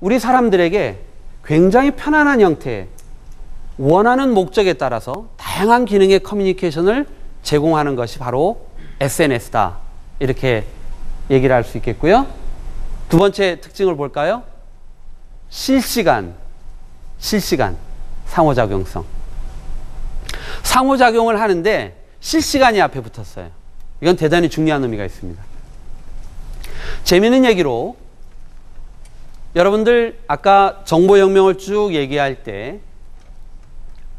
우리 사람들에게 굉장히 편안한 형태의 원하는 목적에 따라서 다양한 기능의 커뮤니케이션을 제공하는 것이 바로 SNS다. 이렇게 얘기를 할 수 있겠고요. 두 번째 특징을 볼까요? 실시간 상호작용성. 상호작용을 하는데 실시간이 앞에 붙었어요. 이건 대단히 중요한 의미가 있습니다. 재미있는 얘기로 여러분들 아까 정보혁명을 쭉 얘기할 때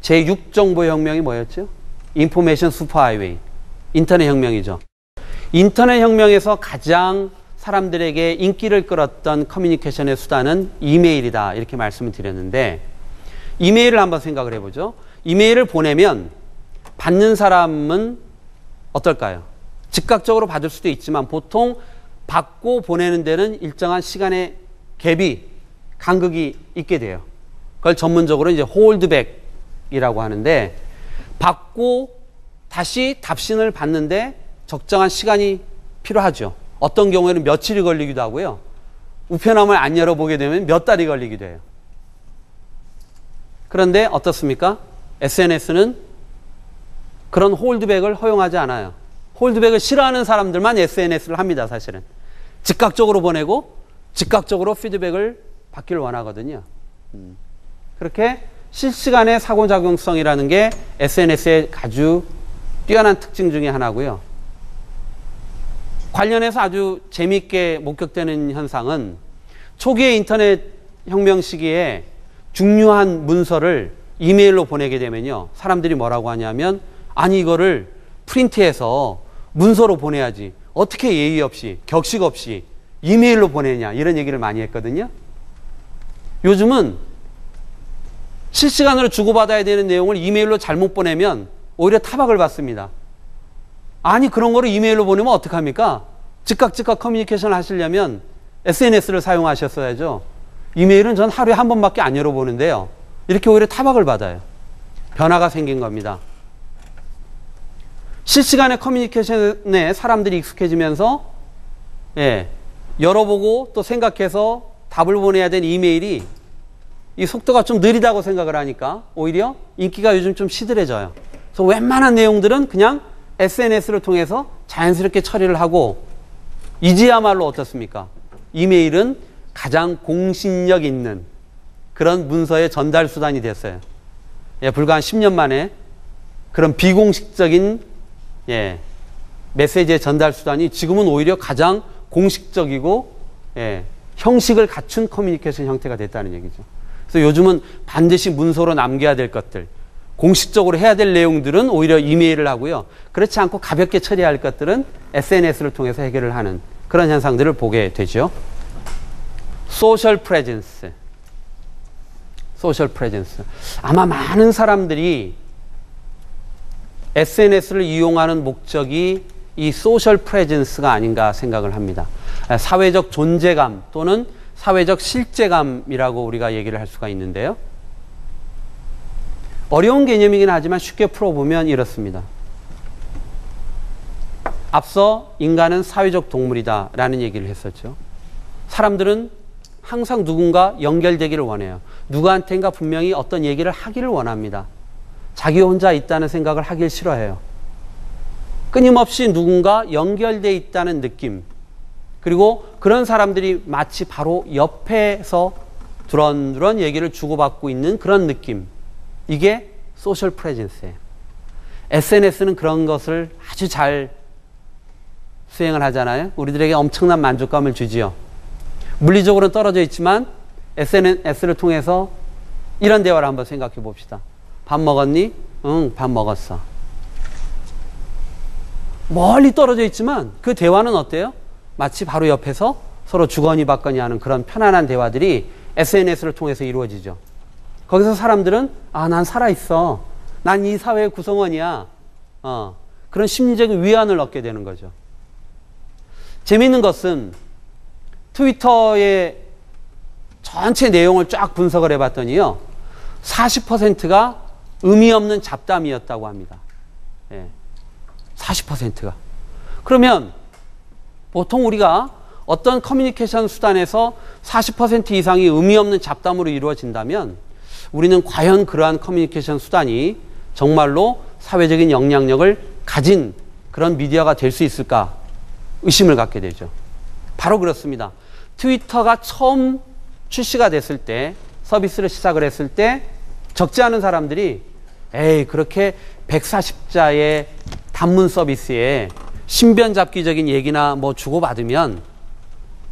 제6정보혁명이 뭐였죠? 인포메이션 슈퍼하이웨이. 인터넷 혁명이죠. 인터넷 혁명에서 가장 사람들에게 인기를 끌었던 커뮤니케이션의 수단은 이메일이다. 이렇게 말씀을 드렸는데 이메일을 한번 생각을 해보죠. 이메일을 보내면 받는 사람은 어떨까요? 즉각적으로 받을 수도 있지만 보통 받고 보내는 데는 일정한 시간의 갭이 간극이 있게 돼요. 그걸 전문적으로 이제 홀드백이라고 하는데 받고 다시 답신을 받는데 적정한 시간이 필요하죠. 어떤 경우에는 며칠이 걸리기도 하고요. 우편함을 안 열어보게 되면 몇 달이 걸리기도 해요. 그런데 어떻습니까? SNS는 그런 홀드백을 허용하지 않아요. 홀드백을 싫어하는 사람들만 SNS를 합니다. 사실은. 즉각적으로 보내고 즉각적으로 피드백을 받기를 원하거든요. 그렇게 실시간의 상호작용성이라는 게 SNS의 아주 뛰어난 특징 중에 하나고요. 관련해서 아주 재미있게 목격되는 현상은 초기의 인터넷 혁명 시기에 중요한 문서를 이메일로 보내게 되면요. 사람들이 뭐라고 하냐면 아니 이거를 프린트해서 문서로 보내야지. 어떻게 예의 없이 격식 없이 이메일로 보내냐 이런 얘기를 많이 했거든요. 요즘은 실시간으로 주고받아야 되는 내용을 이메일로 잘못 보내면 오히려 타박을 받습니다. 아니 그런 거를 이메일로 보내면 어떡합니까? 즉각 커뮤니케이션을 하시려면 SNS를 사용하셨어야죠. 이메일은 전 하루에 한 번밖에 안 열어보는데요. 이렇게 오히려 타박을 받아요. 변화가 생긴 겁니다. 실시간의 커뮤니케이션에 사람들이 익숙해지면서 열어보고 또 생각해서 답을 보내야 되는 이메일이 이 속도가 좀 느리다고 생각을 하니까 오히려 인기가 요즘 좀 시들해져요. 그래서 웬만한 내용들은 그냥 SNS를 통해서 자연스럽게 처리를 하고 이제야말로 어떻습니까? 이메일은 가장 공신력 있는 그런 문서의 전달 수단이 됐어요. 불과 한 10년 만에 그런 비공식적인 메시지의 전달 수단이 지금은 오히려 가장 공식적이고 형식을 갖춘 커뮤니케이션 형태가 됐다는 얘기죠. 그래서 요즘은 반드시 문서로 남겨야 될 것들, 공식적으로 해야 될 내용들은 오히려 이메일을 하고요. 그렇지 않고 가볍게 처리할 것들은 SNS를 통해서 해결을 하는 그런 현상들을 보게 되죠. 소셜 프레젠스. 아마 많은 사람들이 SNS를 이용하는 목적이 이 소셜 프레젠스가 아닌가 생각을 합니다. 사회적 존재감 또는 사회적 실제감이라고 우리가 얘기를 할 수가 있는데요. 어려운 개념이긴 하지만 쉽게 풀어보면 이렇습니다. 앞서 인간은 사회적 동물이다 라는 얘기를 했었죠. 사람들은 항상 누군가 연결되기를 원해요. 누구한테인가 분명히 어떤 얘기를 하기를 원합니다. 자기 혼자 있다는 생각을 하길 싫어해요. 끊임없이 누군가 연결되어 있다는 느낌, 그리고 그런 사람들이 마치 바로 옆에서 두런두런 얘기를 주고받고 있는 그런 느낌, 이게 소셜 프레젠스예요. SNS는 그런 것을 아주 잘 수행을 하잖아요. 우리들에게 엄청난 만족감을 주지요. 물리적으로는 떨어져 있지만 SNS를 통해서 이런 대화를 한번 생각해 봅시다. 밥 먹었니? 응, 밥 먹었어. 멀리 떨어져 있지만 그 대화는 어때요? 마치 바로 옆에서 서로 주거니 받거니 하는 그런 편안한 대화들이 SNS를 통해서 이루어지죠. 거기서 사람들은 난 살아있어. 난 이 사회의 구성원이야. 그런 심리적인 위안을 얻게 되는 거죠. 재미있는 것은 트위터의 전체 내용을 쫙 분석을 해봤더니요. 40%가 의미 없는 잡담이었다고 합니다. 40%가. 그러면 보통 우리가 어떤 커뮤니케이션 수단에서 40% 이상이 의미 없는 잡담으로 이루어진다면 우리는 과연 그러한 커뮤니케이션 수단이 정말로 사회적인 영향력을 가진 그런 미디어가 될 수 있을까 의심을 갖게 되죠. 바로 그렇습니다. 트위터가 처음 출시가 됐을 때, 서비스를 시작을 했을 때 적지 않은 사람들이 에이, 그렇게 140자의 단문 서비스에 신변잡기적인 얘기나 뭐 주고받으면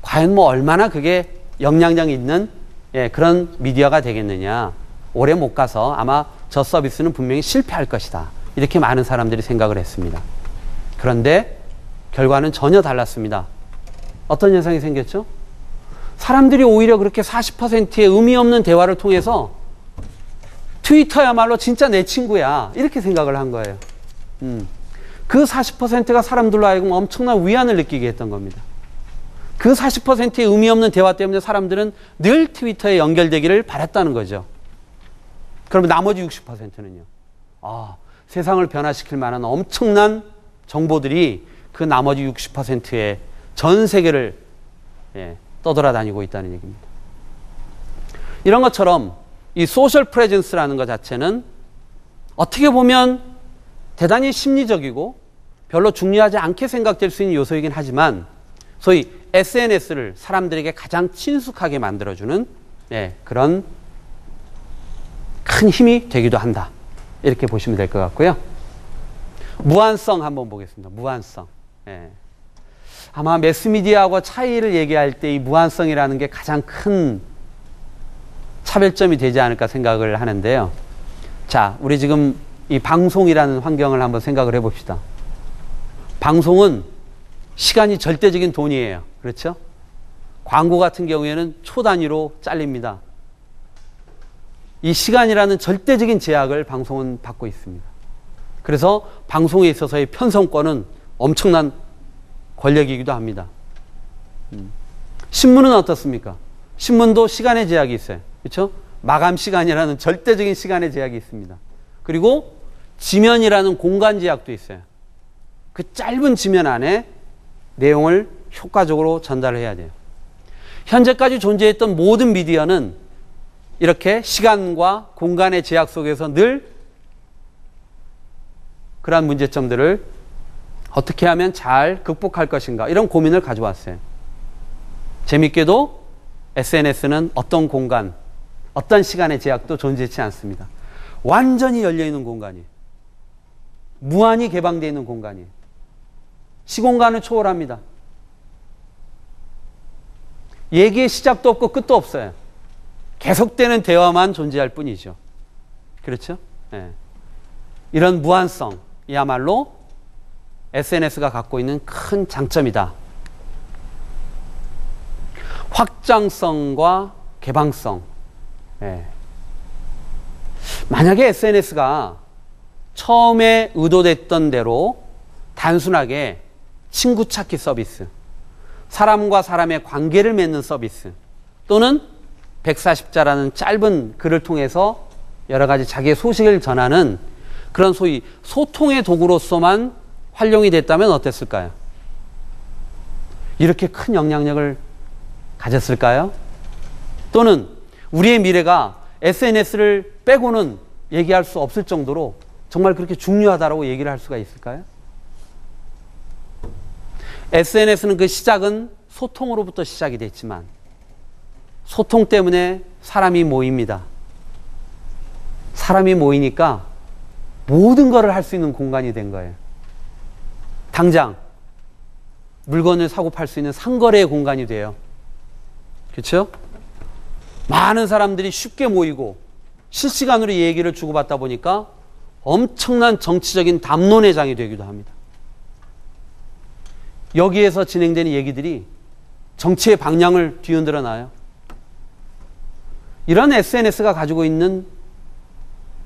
과연 뭐 얼마나 그게 영향력 있는 그런 미디어가 되겠느냐. 오래 못 가서 아마 저 서비스는 분명히 실패할 것이다. 이렇게 많은 사람들이 생각을 했습니다. 그런데 결과는 전혀 달랐습니다. 어떤 현상이 생겼죠? 사람들이 오히려 그렇게 40%의 의미 없는 대화를 통해서 트위터야말로 진짜 내 친구야. 이렇게 생각을 한 거예요. 그 40%가 사람들로 하여금 엄청난 위안을 느끼게 했던 겁니다. 그 40%의 의미 없는 대화 때문에 사람들은 늘 트위터에 연결되기를 바랐다는 거죠. 그러면 나머지 60%는요. 세상을 변화시킬 만한 엄청난 정보들이 그 나머지 60%의 전 세계를 떠돌아다니고 있다는 얘기입니다. 이런 것처럼 이 소셜 프레젠스라는 것 자체는 어떻게 보면 대단히 심리적이고 별로 중요하지 않게 생각될 수 있는 요소이긴 하지만 소위 SNS를 사람들에게 가장 친숙하게 만들어주는 그런 큰 힘이 되기도 한다. 이렇게 보시면 될 것 같고요. 무한성 한번 보겠습니다. 무한성. 아마 매스미디어하고 차이를 얘기할 때 이 무한성이라는 게 가장 큰 차별점이 되지 않을까 생각을 하는데요. 자, 우리 지금 이 방송이라는 환경을 한번 생각을 해봅시다. 방송은 시간이 절대적인 돈이에요. 그렇죠? 광고 같은 경우에는 초 단위로 잘립니다. 이 시간이라는 절대적인 제약을 방송은 받고 있습니다. 그래서 방송에 있어서의 편성권은 엄청난 권력이기도 합니다. 신문은 어떻습니까? 신문도 시간의 제약이 있어요. 그렇죠? 마감 시간이라는 절대적인 시간의 제약이 있습니다. 그리고 지면이라는 공간 제약도 있어요. 그 짧은 지면 안에 내용을 효과적으로 전달을 해야 돼요. 현재까지 존재했던 모든 미디어는 이렇게 시간과 공간의 제약 속에서 늘 그러한 문제점들을 어떻게 하면 잘 극복할 것인가 이런 고민을 가져왔어요. 재밌게도 SNS는 어떤 공간, 어떤 시간의 제약도 존재치 않습니다. 완전히 열려있는 공간이에요. 무한히 개방되어 있는 공간이에요. 시공간을 초월합니다. 얘기의 시작도 없고 끝도 없어요. 계속되는 대화만 존재할 뿐이죠. 그렇죠? 이런 무한성이야말로 SNS가 갖고 있는 큰 장점이다. 확장성과 개방성. 만약에 SNS가 처음에 의도됐던 대로 단순하게 친구 찾기 서비스, 사람과 사람의 관계를 맺는 서비스, 또는 140자라는 짧은 글을 통해서 여러 가지 자기의 소식을 전하는 그런 소위 소통의 도구로서만 활용이 됐다면 어땠을까요? 이렇게 큰 영향력을 가졌을까요? 또는 우리의 미래가 SNS를 빼고는 얘기할 수 없을 정도로 정말 그렇게 중요하다고 얘기를 할 수가 있을까요? SNS는 그 시작은 소통으로부터 시작이 됐지만 소통 때문에 사람이 모입니다. 사람이 모이니까 모든 것을 할 수 있는 공간이 된 거예요. 당장 물건을 사고 팔 수 있는 상거래의 공간이 돼요. 그렇죠? 많은 사람들이 쉽게 모이고 실시간으로 얘기를 주고받다 보니까 엄청난 정치적인 담론의 장이 되기도 합니다. 여기에서 진행되는 얘기들이 정치의 방향을 뒤흔들어 놔요. 이런 SNS가 가지고 있는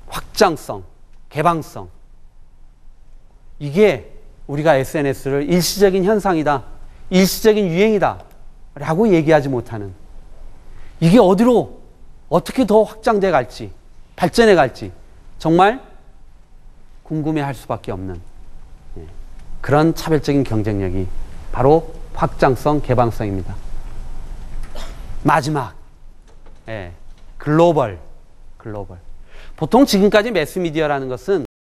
확장성, 개방성, 이게 우리가 SNS를 일시적인 현상이다, 일시적인 유행이다 라고 얘기하지 못하는, 이게 어디로 어떻게 더 확장돼 갈지, 발전해 갈지 정말 궁금해할 수밖에 없는 그런 차별적인 경쟁력이 바로 확장성, 개방성입니다. 마지막, 글로벌. 보통 지금까지 매스미디어라는 것은